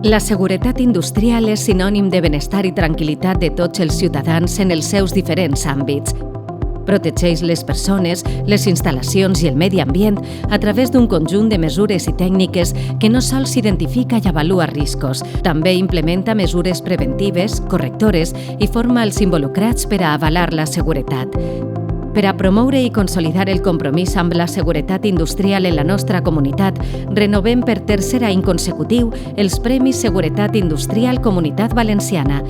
La seguretat industrial és sinònim de benestar i tranquil·litat de tots els ciutadans en els seus diferents àmbits. Protegeix les persones, les instal·lacions i el medi ambient a través d'un conjunt de mesures i tècniques que no sols identifica i avalua riscos, també implementa mesures preventives, correctores i forma els involucrats per a avalar la seguretat. Per a promoure i consolidar el compromís amb la seguretat industrial en la nostra comunitat, renovem per tercer any consecutiu els Premis Seguretat Industrial Comunitat Valenciana.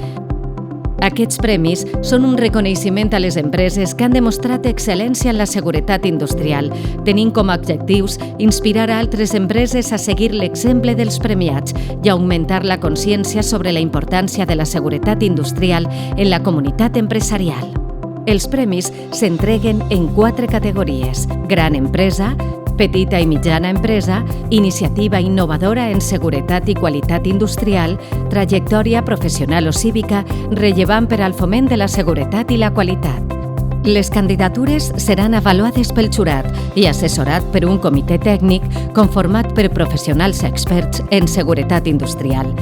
Aquests premis són un reconeixement a les empreses que han demostrat excel·lència en la seguretat industrial, tenint com a objectius inspirar a altres empreses a seguir l'exemple dels premiats i augmentar la consciència sobre la importància de la seguretat industrial en la comunitat empresarial. Els premis s'entreguen en 4 categories: gran empresa, petita i mitjana empresa, iniciativa innovadora en seguretat i qualitat industrial, trajectòria professional o cívica, rellevant per al foment de la seguretat i la qualitat. Les candidatures seran avaluades pel jurat i assessorat per un comitè tècnic conformat per professionals experts en seguretat industrial.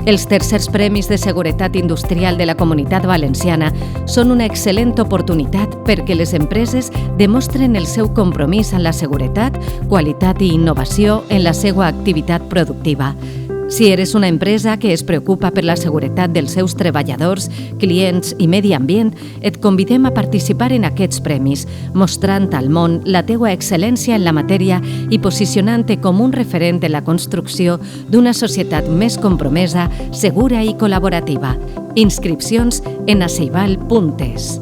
Els tercers Premis de Seguretat Industrial de la Comunitat Valenciana són una excel·lent oportunitat perquè les empreses demostren el seu compromís amb la seguretat, qualitat i innovació en la seva activitat productiva. Si eres una empresa que es preocupa per la seguretat dels seus treballadors, clients i medi ambient, et convidem a participar en aquests premis, mostrant al món la teua excel·lència en la matèria i posicionant-te com un referent de la construcció d'una societat més compromesa, segura i col·laborativa. Inscripcions en aceibal.es.